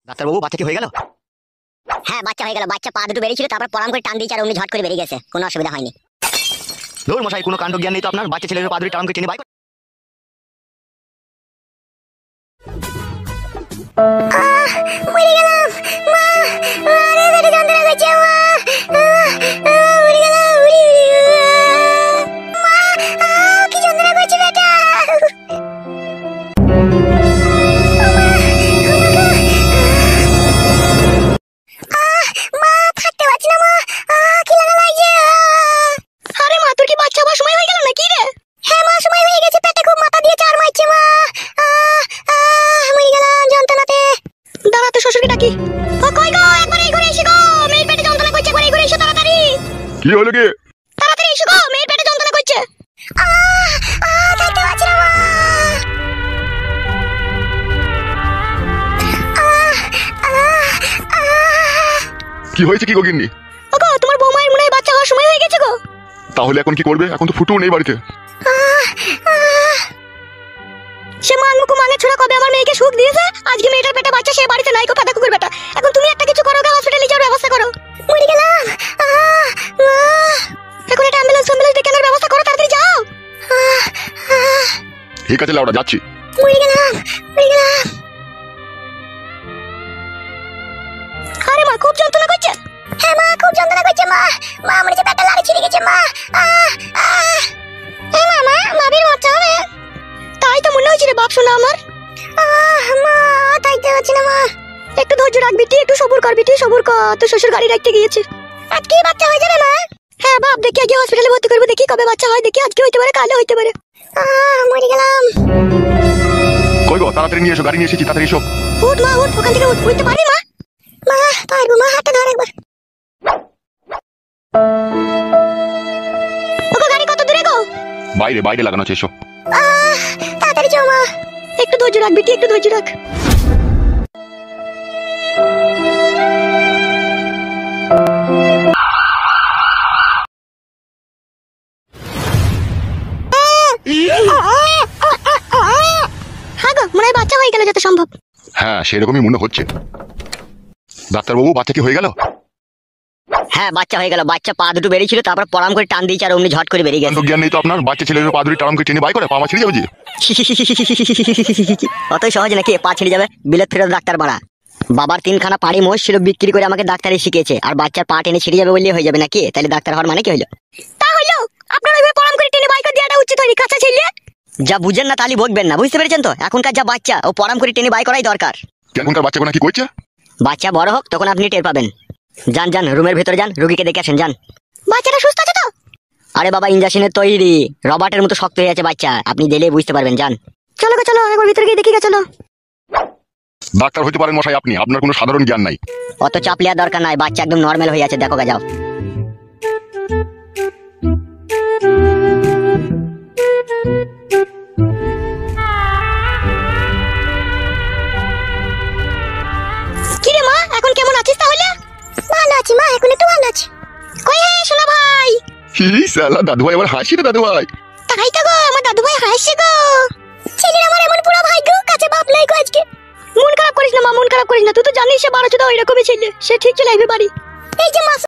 ডাক্তারবাবু, বাচ্চা কি হয়ে গেল? হ্যাঁ, বাচ্চা হয়ে গেল। বাচ্চা পা দুটো বেরিয়েছিল, তারপর পরাম করে টান দিয়েছে আর অমনি ঝট করে বেরিয়ে গেছে, কোনো অসুবিধা হয়নি। ধুর মশাই, কোনো কাণ্ড জ্ঞান নেই তো আপনার। বাচ্চা ছেলের পা ধরে টান করে টেনে বাইক। মরে গেলাম মা, আরে বেটা যন্ত্রণা করছে মা, মরে গেলাম মা, কি যন্ত্রণা করছে বেটা। মা থাকতে পারছি না মা, কি লাগা লাগছে। আরে মা, তোর কি বাচ্চা হবার সময় হয়ে গেল নাকি রে? হ্যাঁ মা, সময় হয়ে গেছে, পেটে খুব মাথা দিয়ে চার মারছে মা, মরে গেলাম যন্ত্রণাতে। দাঁড়া, তো শ্বশুরকে ডাকি। ও কই গো, একবার এই ঘরে এসে গো, মেয়ের পেটে যন্ত্রণা করছে, একবার এই ঘরে এসো তাড়াতাড়ি। কি হলো কি? তাড়াতাড়ি এসো গো, মেয়ের পেটে যন্ত্রণা করছে। থাকতে পারছি না মা। কি হয়েছে কি গগিন্নি? ওগো, তোমার বৌমায়ের মনে হয় বাচ্চা হওয়ার সময় হয়ে গেছে গো। তাহলে এখন কি করবে? এখন তো ফুটুও নেই বাড়িতে। সে মাংমুকু মাঙে ছোড়া কবে আমার মেয়েকে সুখ দিয়েছে, আজকে মেয়েটার পেটে বাচ্চা, সে বাড়িতে নাই গো পাতা কুকুর বেটা। এখন তুমি একটা কিছু করো গো, হসপিটালে যাওয়ার ব্যবস্থা করো। মরে গেলাম মা, এখন একটা অ্যাম্বুলেন্স ডেকে আনার ব্যবস্থা করো, তাড়াতাড়ি যাও। ঠিক আছে লাউডা, যাচ্ছি। মরে গেলাম মরে গেলাম। আরে মা, খুব যন্ত্রণা করছে। হ্যাঁ মা, খুব যন্ত্রণা করছে মা, মা আমার যে পেটে লাড়ি ছিঁড়ে গেছে মা। এই মামা, মাবির বাচ্চা হবে? তাই তো মনে হচ্ছে রে বাপ শোনা আমার। মা থাকতে পারছি না মা। একটু ধৈর্য রাখ বিটি, একটু সবুর কর বিটি, সবুর কর। তোর শ্বশুর গাড়ি রাখতে গিয়েছে। আজকে বাচ্চা হয়ে যাবে মা? হ্যাঁ বাপ, দেখি আগে হসপিটালে ভর্তি করবো, দেখি কবে বাচ্চা হয়, দেখি আজকে হইতে পারে, কালে হইতে পারে। মরে গেলাম। কই গো, তাড়াতাড়ি নিয়ে এসো, গাড়ি নিয়ে এসেছি, তাড়াতাড়ি এসো। উঠ মা উঠ, ওখান থেকে উঠ। উঠতে পারি মা? মা পারবো মা, হাতটা ধর একবার। ওগো, গাড়ি কত দূরে গো? বাইরে বাইরে লাগানো আছে, এসো। তাড়াতাড়ি যাও মা। একটু ধৈর্য রাখ বিটি, একটু ধৈর্য রাখ। হ্যাঁ গো, মনে হয় বাচ্চা হয়ে গেল যত সম্ভব। হ্যাঁ, সেরকমই মনে হচ্ছে। ডাক্তারবাবু, বাচ্চা কি হয়ে গেল? হ্যাঁ, বাচ্চা হয়ে গেল। বাচ্চা পা দুটো বেরিয়েছিল, তারপর পরাম করে টান দিয়েছে আর অমনি ঝট করে বেরিয়ে কাণ্ড গেছে। জ্ঞান নেই তো আপনার। বাচ্চা ছেলের পা ধরে টান করে টেনে বাইক করে, পা ছিঁড়ে যাবে যে। অতই সহজ নাকি পা ছিঁড়ে যাবে? বিলেত ফেরত ডাক্তার বাড়া। বাবার তিনখানা পাড়ি মোষ ছিল, বিক্রি করে আমাকে ডাক্তারি শিখিয়েছে, আর বাচ্চার পা টেনে ছিঁড়ে যাবে বললেই হয়ে যাবে নাকি? তাহলে ডাক্তার হওয়ার মানে কি হলো? তা হলো, আপনার ওইভাবে পরাম করে টেনে বাইক দেওয়াটা উচিত হয়নি, কাঁচা ছেলে। যা বুঝেন না তালি বকবেন না, বুঝতে পেরেছেন তো? এখনকার যা বাচ্চা, ও পরাম করে টেনে বাই করাই দরকার। এখনকার বাচ্চা কি করছে? বাচ্চা বড় হোক, তখন আপনি টের পাবেন। যান যান, রুমের ভেতরে যান, রুগীকে দেখে আসেন, যান। বাচ্চাটা সুস্থ আছে তো? আরে বাবা, ইঞ্জেকশনের তৈরি, রবার্টের মতো শক্ত হয়ে আছে বাচ্চা, আপনি দিলেই বুঝতে পারবেন, যান। চলো গো, চলো একবার ভিতরে গিয়ে দেখি গা, চলো। ডাক্তার হতে পারেন মশাই আপনি, আপনার কোনো সাধারণ জ্ঞান নাই। অত চাপ লিয়ার দরকার নাই, বাচ্চা একদম নর্মাল হয়ে আছে, দেখো গা, যাও। কি রে মা, এখন কেমন আছিস তাহলে? ভালো আছি মা, এখন একটু ভালো আছি। কই হে সোনা ভাই? কি সালা, দাদু ভাই আবার হাসি রে দাদু ভাই। তাই তো গো, আমার দাদু ভাই হাসছে গো। ছেলের আমার এমন পুরো ভাগ্য, কাছে বাপ নাই গো আজকে। মন খারাপ করিস না মা, মন খারাপ করিস না, তুই তো জানিস সে 12 চোদা ওইরকমই ছেলে, সে ঠিক চলে আসবে বাড়ি। এই যে মা